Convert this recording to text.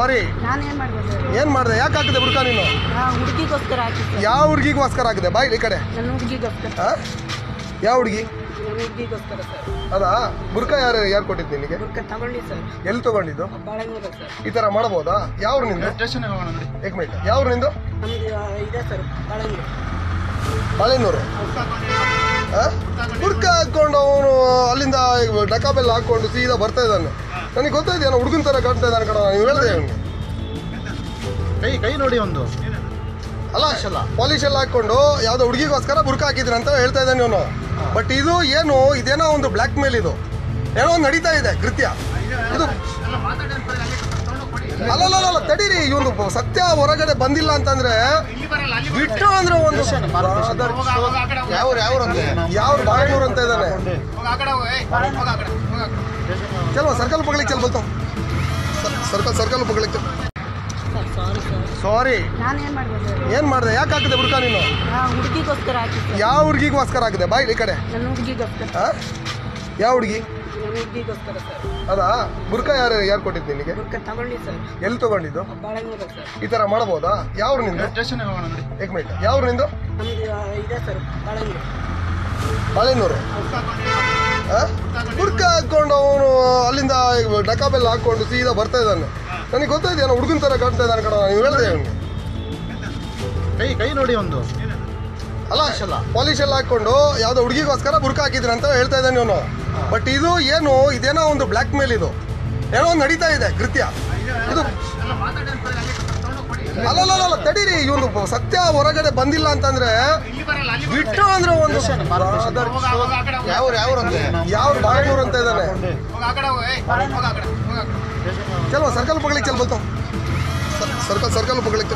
ಸಾರಿ ನಾನೇನ್ ಮಾಡ್ಬೋದು? ಏನ್ ಮಾಡಿದೆ? ಯಾಕೆ ಹಾಕಿದೆ ಬುರ್ಕಾ ನೀನು? ಹುಡುಗಿಗೋಸ್ಕರ ಹಾಕಿದ್ದೆ. ಯಾವ ಹುಡುಗಿಗೋಸ್ಕರ ಹಾಕಿದೆ? ಬಾಯ್ ಈ ಕಡೆ. ನನ್ನ ಹುಡುಗಿಗೋಸ್ಕರ. ಯಾವ ಹುಡುಗಿ? ನನ್ನ ಹುಡುಗಿಗೋಸ್ಕರ ಸರ್. ಅದಾ ಬುರ್ಕಾ ಯಾರು ಕೊಟ್ಟಿದ್ದು ನಿನಗೆ? ಬುರ್ಕ ತಗೊಂಡಿ ಸರ್. ಎಲ್ಲಿ ತಗೊಂಡಿದ್ದು? ಬಾಳೆಮೂರ ಸರ್. ಈ ತರ ಮಾಡಬಹುದಾ? ಯಾವ ನಿಂದು? ಏಕ್ ಮಿನಿಟ್. ಯಾವ ನಿಂದು? ನಮ್ದು ಇದೆ ಸರ್ ಬಾಳೆಮೂರು. ಬಾಳೆನೂರು. ಬುರ್ಕಾ ಹಾಕೊಂಡು ಅವನು ಅಲ್ಲಿಂದ ಡಕಾಬೆಲ್ಲ ಹಾಕೊಂಡು ಸೀದಾ ಬರ್ತಾ ಇದ್ದಾನೆ. ನನಗೆ ಗೊತ್ತಾಯ್ತು ಏನೋ ಹುಡುಗನ ತರ ಕಾಣ್ತಾ ಇದ್ದಾನೆ ಕಣ. ನೀವು ಹೇಳಿದೆ ಅವನಿಗೆ ಕೈ ನೋಡಿ ಒಂದು ಅಲ್ಲ ಪಾಲಿಶ್ ಎಲ್ಲ ಹಾಕೊಂಡು ಯಾವ್ದೋ ಹುಡುಗಿಗೋಸ್ಕರ ಬುರ್ಕಾ ಹಾಕಿದ್ರೆ ಅಂತ ಹೇಳ್ತಾ ಇದ್ದಾನೆ ಇವನು. ಬಟ್ ಇದು ಏನು ಇದೇನೋ ಒಂದು ಬ್ಲ್ಯಾಕ್ ಮೇಲ್, ಇದು ಏನೋ ಒಂದು ನಡೀತಾ ಇದೆ ಕೃತ್ಯ ಇದು. ಅಲ್ಲಲ್ಲ ತಡೀರಿ, ಇವನು ಸತ್ಯ ಹೊರಗಡೆ ಬಂದಿಲ್ಲ ಅಂತಂದ್ರೆ ಬಿಟ್ಟು ಅಂದ್ರೆ ಒಂದು ಯಾವ ಬಾಳೆನೂರು ಅಂತ ಇದ್ದಾನೆ. ಚಲೋ ಸರ್ಕಲ್ ಪಕಳಿಕ್ ಚಲ್ ಬಲ್ತು ಸರ್ಕಲ್ ಪಕಳಿಕ್. ಸಾರಿ ನಾನೇನ್ ಮಾಡ್ಬೋದು? ಏನ್ ಮಾಡಿದೆ? ಯಾಕೆ ಹಾಕಿದೆ ಬುರ್ಕಾ ನೀನು? ಹುಡುಗಿಗೋಸ್ಕರ ಹಾಕಿದ್ದೆ. ಯಾವ ಹುಡುಗಿಗೋಸ್ಕರ ಹಾಕಿದೆ? ಬಾಯ್ ಈ ಕಡೆ. ನನ್ನ ಹುಡುಗಿಗೋಸ್ಕರ. ಯಾವ ಹುಡುಗಿ? ನನ್ನ ಹುಡುಗಿಗೋಸ್ಕರ ಸರ್. ಅದಾ ಬುರ್ಕಾ ಯಾರು ಕೊಟ್ಟಿದ್ದು ನಿನಗೆ? ಬುರ್ಕ ತಗೊಂಡಿ ಸರ್. ಎಲ್ಲಿ ತಗೊಂಡಿದ್ದು? ಬಾಳೆಮೂರ ಸರ್. ಈ ತರ ಮಾಡಬಹುದಾ? ಯಾವ ನಿಂದು? ಏಕ್ ಮಿನಿಟ್. ಯಾವ ನಿಂದು? ನಮ್ದು ಇದೆ ಸರ್ ಬಾಳೆಮೂರು. ಬಾಳೆನೂರು. ಬುರ್ಕಾ ಹಾಕೊಂಡು ಅವನು ಅಲ್ಲಿಂದ ಡಕಾಬೆಲ್ಲ ಹಾಕೊಂಡು ಸೀದಾ ಬರ್ತಾ ಇದ್ದಾನೆ. ನನಗೆ ಗೊತ್ತಾಯ್ತು ಏನೋ ಹುಡುಗನ ತರ ಕಾಣ್ತಾ ಇದ್ದಾನೆ ಕಣ. ನೀವು ಹೇಳಿದೆ ಅವನಿಗೆ ಕೈ ನೋಡಿ ಒಂದು ಅಲ್ಲ ಪಾಲಿಶ್ ಎಲ್ಲ ಹಾಕೊಂಡು ಯಾವ್ದೋ ಹುಡುಗಿಗೋಸ್ಕರ ಬುರ್ಕಾ ಹಾಕಿದ್ರೆ ಅಂತ ಹೇಳ್ತಾ ಇದ್ದಾನೆ ಇವನು. ಬಟ್ ಇದು ಏನು ಇದೇನೋ ಒಂದು ಬ್ಲ್ಯಾಕ್ ಮೇಲ್, ಇದು ಏನೋ ಒಂದು ನಡೀತಾ ಇದೆ ಕೃತ್ಯ ಇದು. ಅಲ್ಲಲ್ಲ ತಡೀರಿ, ಇವನು ಸತ್ಯ ಹೊರಗಡೆ ಬಂದಿಲ್ಲ ಅಂತಂದ್ರೆ ಬಿಟ್ಟು ಅಂದ್ರೆ ಒಂದು ಯಾವ ಬಾಳೆನೂರು ಅಂತ ಇದ್ದಾನೆ. ಚಲೋ ಸರ್ಕಲ್ ಪಕಳಿಕ್ ಚಲ್ ಬಲ್ತು ಸರ್ಕಲ್ ಪಕಳಿಕ್.